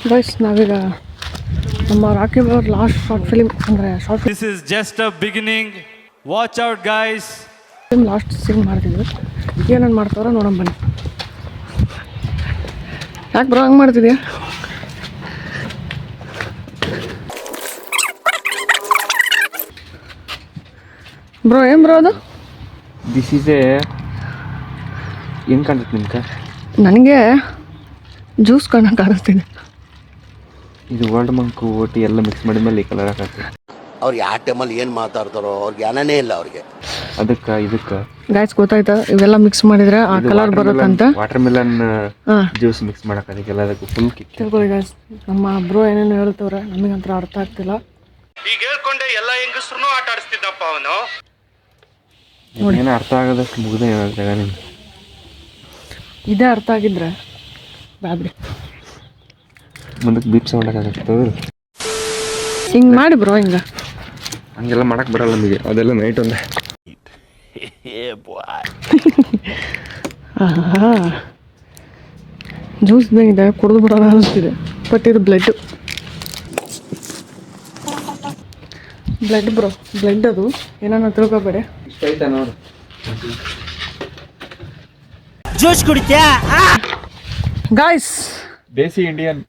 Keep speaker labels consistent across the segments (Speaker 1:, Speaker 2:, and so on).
Speaker 1: Guys ನಾವೀಗ ನಮ್ಮ Rocky ಅವ್ರ ಲಾಸ್ಟ್ ಶಾರ್ಟ್ ಫಿಲ್ಮ್ ಅಂದರೆ short
Speaker 2: This is just a beginning. Watch out, guys.
Speaker 1: Film last scene ಮಾಡ್ತಿದ್ವಿ. ಏನೇನು ಮಾಡ್ತಾರೋ ನೋಡೋಣ ಬನ್ನಿ. ಯಾಕೆ ಬ್ರೋ ಹಂಗೆ ಮಾಡ್ತಿದ್ಯಾ? ಬ್ರೋ ಏನು ಬ್ರೋ ಅದು?
Speaker 3: ದಿಸ್ ಈಸ್ ಎ ಏನು ಕಾಣ್ತದೆ ನಿಮ್ಗೆ?
Speaker 1: ನನಗೆ ಜ್ಯೂಸ್ ಕಣ್ಣು ಕಾಣಿಸ್ತಿದೆ.
Speaker 3: ಇದು ವರ್ಲ್ಡ್ ಮಂಕು ಓಟಿ ಎಲ್ಲ ಮಿಕ್ಸ್ ಮಾಡಿದ್ಮೇಲೆ ಈ ಕಲರ್ ಹಾಕತ್ತೆ.
Speaker 4: ಅವ್ರು ಯಾವ ಟೈಮಲ್ಲಿ ಏನು ಮಾತಾಡ್ತಾರೋ ಅವ್ರಿಗೆ ಜ್ಞಾನನೇ ಇಲ್ಲ ಅವ್ರಿಗೆ.
Speaker 3: ಇದಕ್ಕೆ
Speaker 1: ಗಾಯ್ಸ್ ಗೊತ್ತಾಯ್ತಾ? ಇವೆಲ್ಲ ಮಿಕ್ಸ್ ಮಾಡಿದ್ರೆ ಆ ಕಲರ್ ಬರುತ್ತಂತ.
Speaker 3: ವಾಟರ್ ಮೆಲನ್ ಜ್ಯೂಸ್ ಮಿಕ್ಸ್ ಮಾಡಕ್ಕೆ ಅದಕ್ಕೆಲ್ಲ ಅದಕ್ಕೆ ಫುಲ್ ಕಿಕ್.
Speaker 1: ತಿಳ್ಕೊಳ್ಳಿ ಗಾಯ್ಸ್, ನಮ್ಮ ಬ್ರೋ ಏನೇನು ಹೇಳ್ತವ್ರೆ ನಮಗಂತರ ಅರ್ಥ ಆಗ್ತಿಲ್ಲ.
Speaker 2: ಈಗ ಹೇಳ್ಕೊಂಡೆ ಎಲ್ಲ ಹೆಂಗಸ್ರು ಆಟ ಆಡಿಸ್ತಿದ್ದಪ್ಪ ಅವನು.
Speaker 3: ಏನೋ ಅರ್ಥ ಆಗೋದಷ್ಟು ಮುಗ್ದೆ ಹೇಳ್ದಾಗ ನಿಮ್ಗೆ
Speaker 1: ಇದೇ ಅರ್ಥ ಆಗಿದ್ರೆ ಬ್ಯಾಬ್ರಿ
Speaker 3: ಮುಂದಕ್ಕೆ ಬೀಪ್ ಸೌಂಡ್ ಆಗುತ್ತೆ.
Speaker 1: ಹಿಂಗೆ ಮಾಡಿ ಬ್ರೋ, ಹಿಂಗೆ
Speaker 3: ಹಂಗೆಲ್ಲ ಮಾಡಕ್ಕೆ ಬರಲ್ಲ ನಮಗೆ, ಅದೆಲ್ಲ ನೈಟ್ ಒಂದೇ.
Speaker 1: ಜ್ಯೂಸ್ ಬೇಕಿದೆ, ಕುಡಿದು ಬಿಡೋಣ ಅನಿಸ್ತಿದೆ. ಬಟ್ ಇದು ಬ್ಲಡ್ ಬ್ರೋ, ಬ್ಲಡ್ ಅದು ಏನಾನ ತಿಳ್ಕೊಬೇಡಿ.
Speaker 3: ಇಷ್ಟ ಆಯ್ತಾ ನೋಡು.
Speaker 5: ಜ್ಯೂಸ್ ಕುಡಿತ್ಯಾ
Speaker 1: ಗಾಯ್ಸ್?
Speaker 3: ದೇಸಿ ಇಂಡಿಯನ್.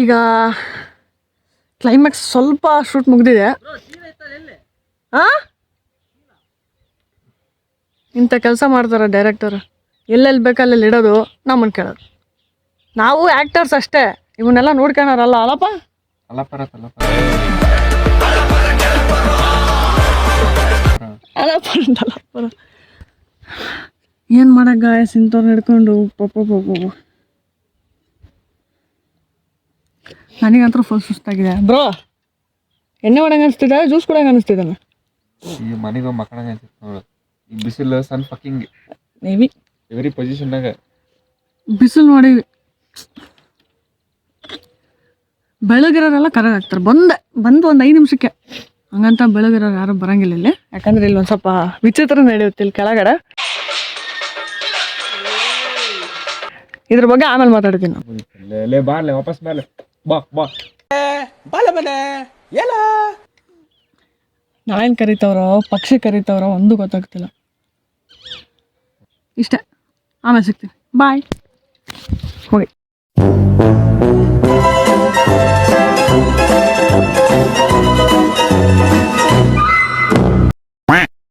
Speaker 1: ಈಗ ಕ್ಲೈಮ್ಯಾಕ್ಸ್ ಸ್ವಲ್ಪ ಶೂಟ್ ಮುಗ್ದಿದೆ. ಇಂಥ ಕೆಲಸ ಮಾಡ್ತಾರೆ ಡೈರೆಕ್ಟರ್. ಎಲ್ಲೆಲ್ಲಿ ಬೇಕಲ್ಲಿ ಇಡೋದು, ನಮ್ಮನ್ನು ಕೇಳೋದು. ನಾವು ಆ್ಯಕ್ಟರ್ಸ್ ಅಷ್ಟೇ, ಇವನ್ನೆಲ್ಲ ನೋಡ್ಕೊಳಾರಲ್ಲ. ಅಲ್ಲಪ್ಪ ಅಲ್ಲಪ್ಪ ಏನು ಮಾಡಕ್ಕೆ ಗಾಯಸ್ ಇಂಥವ್ರು ಹಿಡ್ಕೊಂಡು ಪಪ್ಪ. ನನಗಂತೂ ಫುಲ್ ಸುಸ್ತಾಗಿದೆ ಬ್ರೋ. ಎಣ್ಣೆ ಹೊಡಂಗೆ ಅನಿಸ್ತಿದೆ, ಜ್ಯೂಸ್ ಕೊಡಂಗೆ ಅನಿಸ್ತಿದ್ದಾನೆ.
Speaker 3: ಈ ಮನೆಗೆ ಮಕ್ಕಳಂಗೆ ಅನ್ಸುತ್ತೆ ನೋಡು. ಈ ಬಿಸಿಲು ಸನ್ ಫಕಿಂಗ್
Speaker 1: ಮೇಬಿ
Speaker 3: ಎವ್ರಿ ಪೊಸಿಷನ್ನಾಗ
Speaker 1: ಬಿಸಿಲು ನೋಡಿ ಬೆಳಗಿರೋರೆಲ್ಲ ಕರಗ ಆಗ್ತಾರೆ. ಬಂದು ಒಂದು 5 ನಿಮಿಷಕ್ಕೆ. ಹಂಗಂತ ಬೆಳಗಿರೋರು ಯಾರು ಬರಂಗಿಲ್ಲ ಇಲ್ಲಿ, ಯಾಕಂದ್ರೆ ಇಲ್ಲಿ ಒಂದು ಸ್ವಲ್ಪ ವಿಚಿತ್ರ ನಡೆಯುತ್ತೆ ಇಲ್ಲಿ ಕೆಳಗಡೆ. ಇದ್ರ ಬಗ್ಗೆ ಆಮೇಲೆ ಮಾತಾಡ್ತೀನಿ.
Speaker 3: ಬಾರ್ಲೆ ವಾಪಸ್ ಮೇಲೆ ಬಾ
Speaker 1: ನಾವೇನು ಕರಿತವ್ರೋ ಪಕ್ಷಿ ಕರಿತವ್ರೋ ಒಂದು ಗೊತ್ತಾಗ್ತಿಲ್ಲ. ಇಷ್ಟೇ, ಆಮೇಲೆ ಸಿಗ್ತೀನಿ. ಬಾಯ್. ಹೋಗಿ.